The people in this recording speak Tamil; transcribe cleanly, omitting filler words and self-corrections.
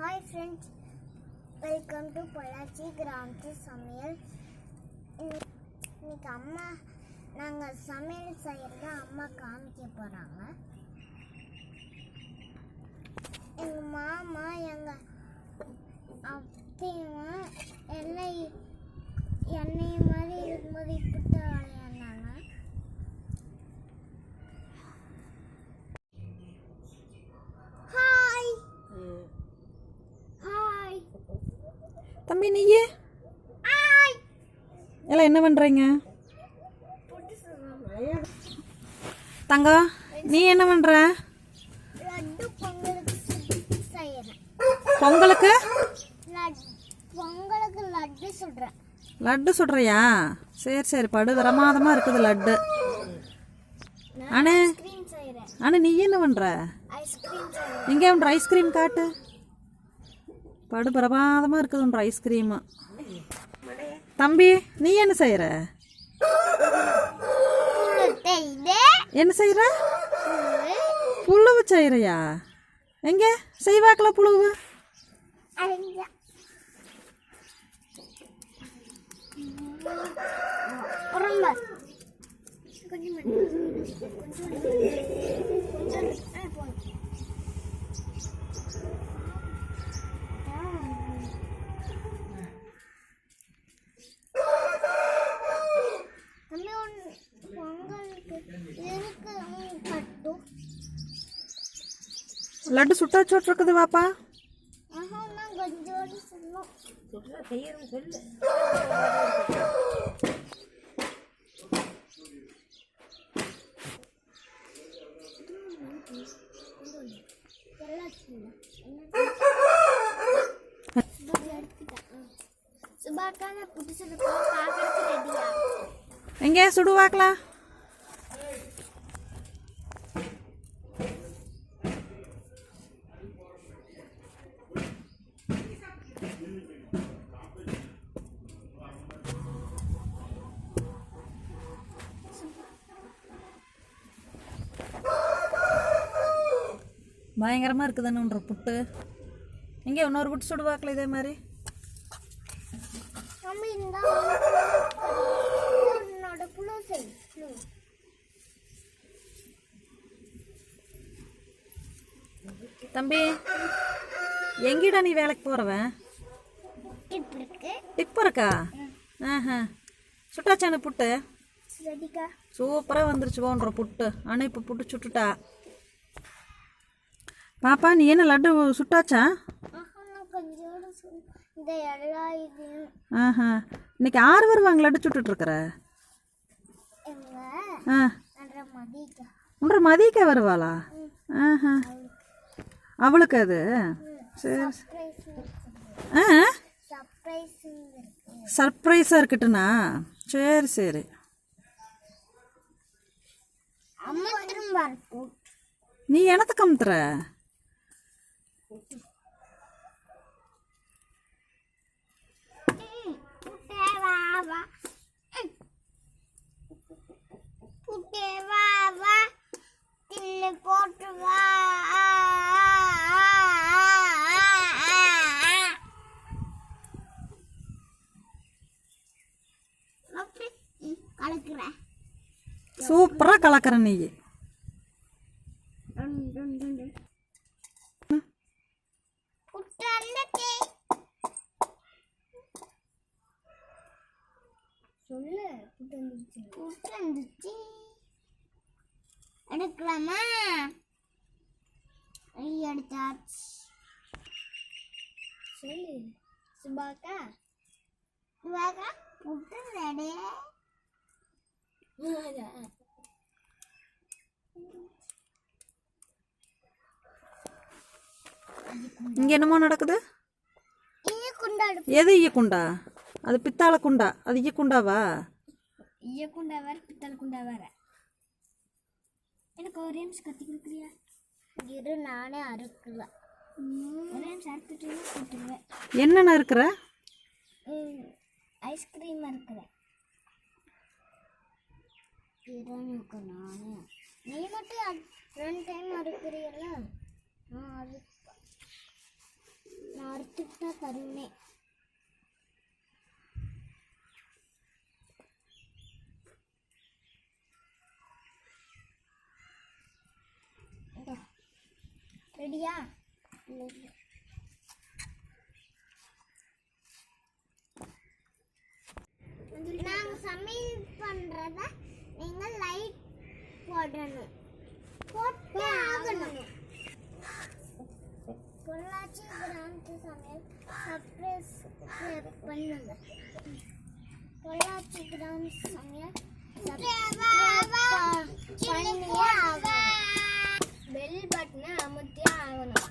Hi friends, welcome to Pollachi கிராமத்து சமையல். இன்னைக்கு நாங்கள் சமையல் செய்கிறத அம்மா காமிக்க போகிறாங்க. எங்கள் மாமா எங்கள் அத்தையும் எல்லாம் எண்ணெய் மாதிரி இருக்கும்போது இப்படி விளையாடினாங்க. ஹாய் ஹாய் தம்பி, நீயே எல்லாம் என்ன பண்ணுறீங்க? தங்கம், நீ என்ன பண்ணுற? லட்டு பொங்கலுக்கு செய்கிறேன். பொங்கலுக்கு லட்டு சுடுறேன். லட்டு சுடுறியா? சரி சரி, படு பிரமாதமாக இருக்குது லட்டு. அண்ணே நீ என்ன பண்ணுற? இங்கே ஒன்று ஐஸ்கிரீம் காட்டு. படு பிரமாதமாக இருக்குது ஒன்று ஐஸ்கிரீமு. தம்பி, நீ என்ன செய்கிற? என்ன செய்கிற? புழுவு செய்கிறியா? எங்கே செய்வாக்கில் புழுவு? லட்டு சுட்டா சுட்டுருக்குது வாப்பா. எங்கே சுடுவாக்கலாம்? பயங்கரமாக இருக்குதுன்னு புட்டு. எங்கே இன்னொரு புட்டு சுடுவாக்கில் இதே மாதிரி? தம்பி, எங்கடா நீ வேலைக்கு போகிறவன்? டிப்பு இருக்கா? ஆஹா, சுட்டாச்சான புட்டு சூப்பராக வந்துருச்சு போன்ற புட்டு. ஆனால் இப்போ புட்டு சுட்டுட்டா. பாப்பா, நீ என்ன லட்டு சுட்டாச்சா? ஆஹா, இன்னைக்கு யார் வருவாங்க லட்டு சுட்டுட்ருக்குற? ஒன்றரை மதியக்கா வருவாளா? ஆஹா, அவளுக்கு அது சரி. சர்ப்ரைஸாக இருக்கட்டுண்ணா. சரி சரி. நீ எனத்துக்கு அமுத்துற? சூப்பரா கலக்கிற நீ. எடுக்கலாமா? எடுத்தாச்சு. சொல்லு சுபாக்கா. சுபாக்கா, புட்டு ரெடி. இங்க என்னமோ நடக்குது. எது ஈயக்குண்டா? அது பித்தாள குண்டா. அது ஈயக்குண்டாவா? ஈயக்குண்டா வேற, பித்தாள குண்டா வேற. எனக்கு ஒரே நிமிஷம் கத்தி கொடுக்குறியா? இரு, நானே அறுக்குவேன். ஒரே நிமிஷம் அறுத்துட்டு என்னென்ன இருக்கிற? ஐஸ்கிரீம் இருக்கிறேன். நானே. நீ மட்டும் 2 டைம் அறுக்கிறீல்ல? ரெடியா? நாங்க சமையல் பண்றத நீங்க லைட் போடணும், போட்டே ஆகணும். பொள்ளாச்சி கிராமத்து சமையல் சப்ஸ்கிரைப் பண்ணுங்க. பொள்ளாச்சி கிராமத்து சமையல் பண்ணியே ஆகணும். பெல் பட்டனை அமுத்தியே ஆகணும்.